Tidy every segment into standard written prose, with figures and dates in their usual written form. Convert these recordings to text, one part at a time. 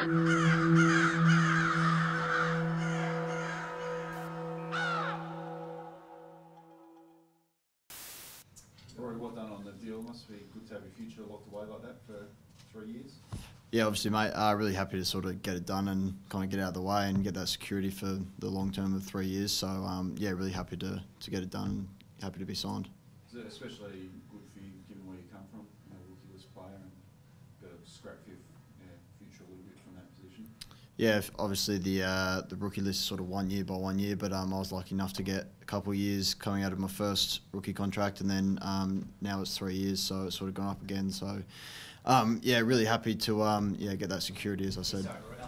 Rory, well done on the deal. Must be good to have your future locked away like that for 3 years. Yeah, obviously, mate. Really happy to sort of get it done and kind of get out of the way and get that security for the long term of 3 years. So yeah, really happy to get it done. Happy to be signed. Is it especially good for you, given where you come from, rookie-less player, and got to scrap your future a little bit from that position? Yeah, obviously the rookie list is sort of 1 year by 1 year, but I was lucky enough to get a couple of years coming out of my first rookie contract, and then now it's 3 years, so it's sort of gone up again. So yeah, really happy to get that security, as I said. Sorry, Rory, I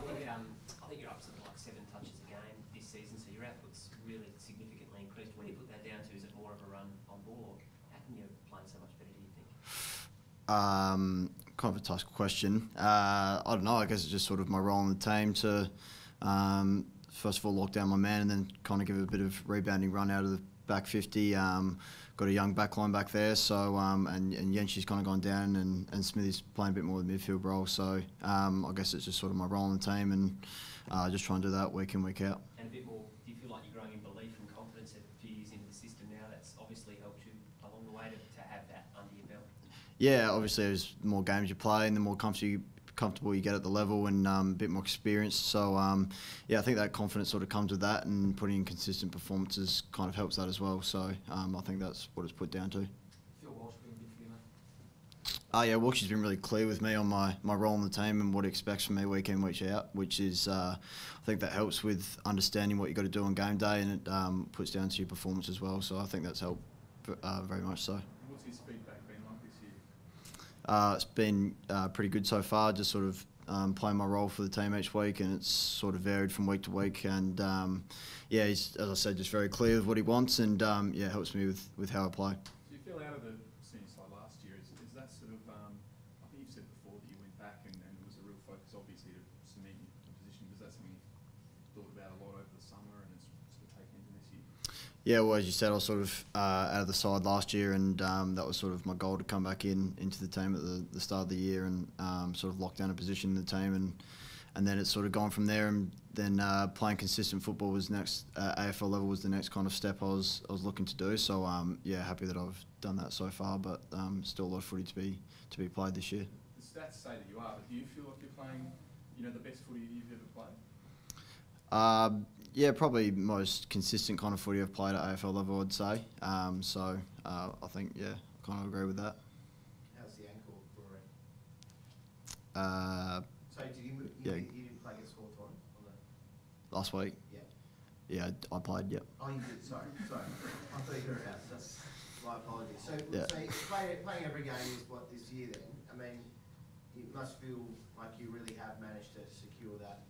think you're up something like 7 touches a game this season, so your output's really significantly increased. What do you put that down to? Is it more of a run on ball, or how can you play so much better, do you think? Kind of a tough question. I don't know. I guess it's just sort of my role in the team to first of all lock down my man and then kind of give a bit of rebounding run out of the back 50. Got a young back line back there, so and Yenshi's kind of gone down, and Smithy's playing a bit more of the midfield role. So I guess it's just sort of my role in the team, and just try and do that week in, week out. And a bit more, do you feel like you're growing in belief and confidence a few years into the system now? That's obviously helped you along the way to have that under your belt. Yeah, obviously there's more games you play and the more comfortable you get at the level, and a bit more experience. So yeah, I think that confidence sort of comes with that, and putting in consistent performances kind of helps that as well. So I think that's what it's put down to. Phil Walsh been good for you, mate? Yeah, Walshy's been really clear with me on my role in the team and what he expects from me week in, week out, which is I think that helps with understanding what you've got to do on game day, and it puts down to your performance as well. So I think that's helped very much so. What's his feedback been like this year? It's been pretty good so far, just sort of playing my role for the team each week, and it's sort of varied from week to week. And yeah, he's, as I said, just very clear with what he wants, and yeah, helps me with how I play. Do you feel out of the senior side last year? Is that sort of, I think you've said before that you went back and it was a real focus, obviously, to cement your position. Was that something you thought about a lot over the summer and it's sort of taken into this year? Yeah, well, as you said, I was sort of out of the side last year, and that was sort of my goal to come back into the team at the start of the year and sort of lock down a position in the team, and then it's sort of gone from there. And then playing consistent football was next. AFL level was the next kind of step I was looking to do. So yeah, happy that I've done that so far, but still a lot of footy to be played this year. The stats say that you are, but do you feel like you're playing, the best footy you've ever played? Yeah, probably most consistent kind of footy I've played at AFL level, I'd say. So I think, yeah, I kind of agree with that. How's the ankle, Rory? So did you didn't play against Hawthorn on the last week? Yeah. Yeah, I played, yep. Oh, you did, sorry. I thought you were out. That's my apologies. So, Yeah. so playing every game is what this year then? I mean, it must feel like you really have managed to secure that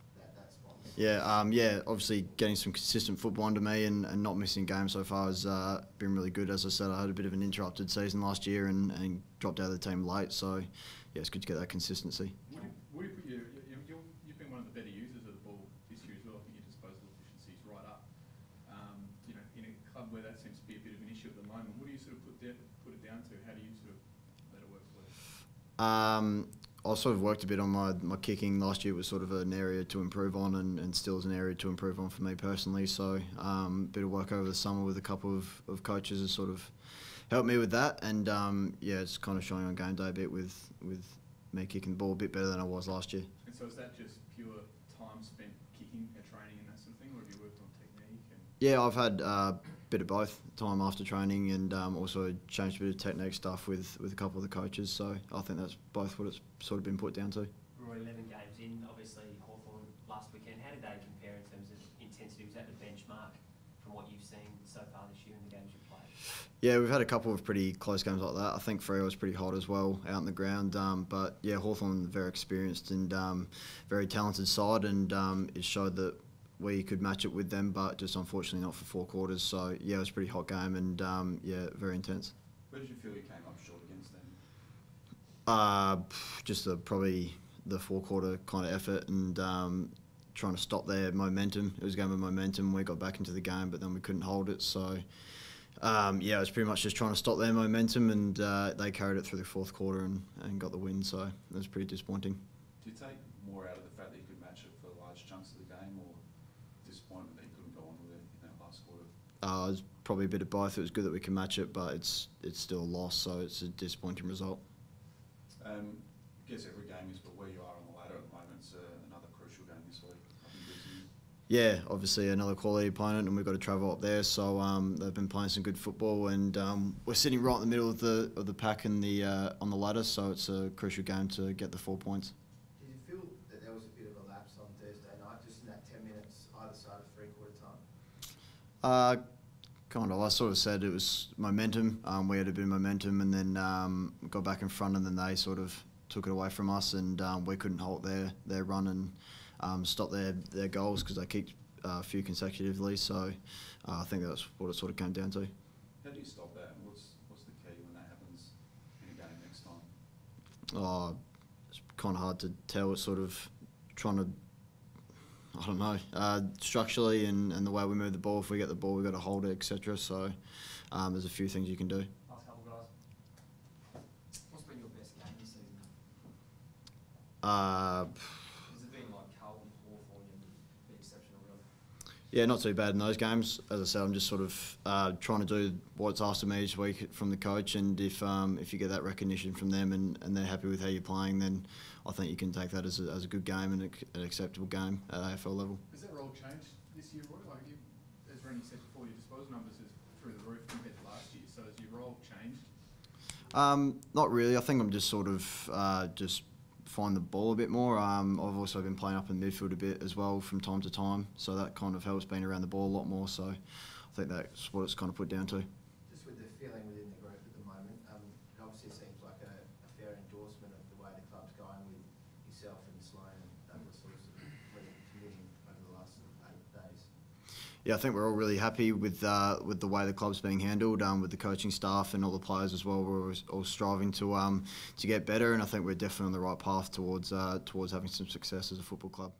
spot. Yeah, yeah. Obviously, getting some consistent football under me and not missing games so far has been really good. As I said, I had a bit of an interrupted season last year and dropped out of the team late. So, yeah, it's good to get that consistency. Would you put you've been one of the better users of the ball this year as well. I think your disposal efficiency is right up. In a club where that seems to be a bit of an issue at the moment, what do you sort of put it down to? How do you sort of let it work for you? I sort of worked a bit on my kicking. Last year was sort of an area to improve on, and still is an area to improve on for me personally. So a bit of work over the summer with a couple of coaches has sort of helped me with that. And yeah, it's kind of showing on game day a bit with me kicking the ball a bit better than I was last year. And so is that just pure time spent kicking and training and that sort of thing, or have you worked on technique? Yeah, I've had a bit of both, time after training, and also changed a bit of technique stuff with a couple of the coaches. So I think that's both what it's sort of been put down to. Roy, 11 games in, obviously Hawthorn last weekend. How did they compare in terms of intensity? Was that the benchmark from what you've seen so far this year in the games you've played? Yeah, we've had a couple of pretty close games like that. I think Freo was pretty hot as well out in the ground. But yeah, Hawthorn very experienced and very talented side, and it showed that we could match it with them, but just unfortunately not for 4 quarters. So yeah, it was a pretty hot game, and yeah, very intense. Where did you feel you came up short against them? Just probably the 4-quarter kind of effort and trying to stop their momentum. It was a game of momentum. We got back into the game, but then we couldn't hold it. So yeah, it was pretty much just trying to stop their momentum, and they carried it through the 4th quarter and got the win. So it was pretty disappointing. Do you take more more out of the fact that you could match it for large chunks of the game, or disappointment that you couldn't go on with it in that last quarter? It's probably a bit of both. It was good that we can match it, but it's still a loss, so it's a disappointing result. I guess every game is, but where you are on the ladder at the moment, it's another crucial game this week. I think Yeah, obviously another quality opponent, and we've got to travel up there. So they've been playing some good football, and we're sitting right in the middle of the pack in the on the ladder. So it's a crucial game to get the 4 points. Did you feel that there was a bit of a lapse on Thursday night, just in that 10 minutes either side of three-quarter time? Kind of. I sort of said it was momentum. We had a bit of momentum, and then got back in front, and then they sort of took it away from us, and we couldn't halt their run and stop their goals because they kicked a few consecutively. So I think that's what it sort of came down to. How do you stop that? And what's the key when that happens in a game next time? It's kind of hard to tell. It's sort of trying to, I don't know, structurally and the way we move the ball. If we get the ball, we've got to hold it, etc. So there's a few things you can do. Last couple, guys. What's been your best game this season? Has it been like Carlton, Hawthorn, and the exceptional, really? Yeah, not too bad in those games. As I said, I'm just sort of trying to do what's asked of me each week from the coach, and if you get that recognition from them and they're happy with how you're playing, then I think you can take that as a good game and an acceptable game at AFL level. Has that role changed this year, Roy? Like as Randy said before, your disposal numbers is through the roof compared to last year. So has your role changed? Not really. I think I'm just sort of just find the ball a bit more. I've also been playing up in midfield a bit as well from time to time, so that kind of helps being around the ball a lot more. So I think that's what it's kind of put down to. Just with the feeling within the group at the moment, it obviously seems like a fair endorsement of the way the club's going with yourself and Sloane and Douglas sort of committing over the last 8 days. Yeah, I think we're all really happy with the way the club's being handled, with the coaching staff and all the players as well. We're all striving to get better, and I think we're definitely on the right path towards having some success as a football club.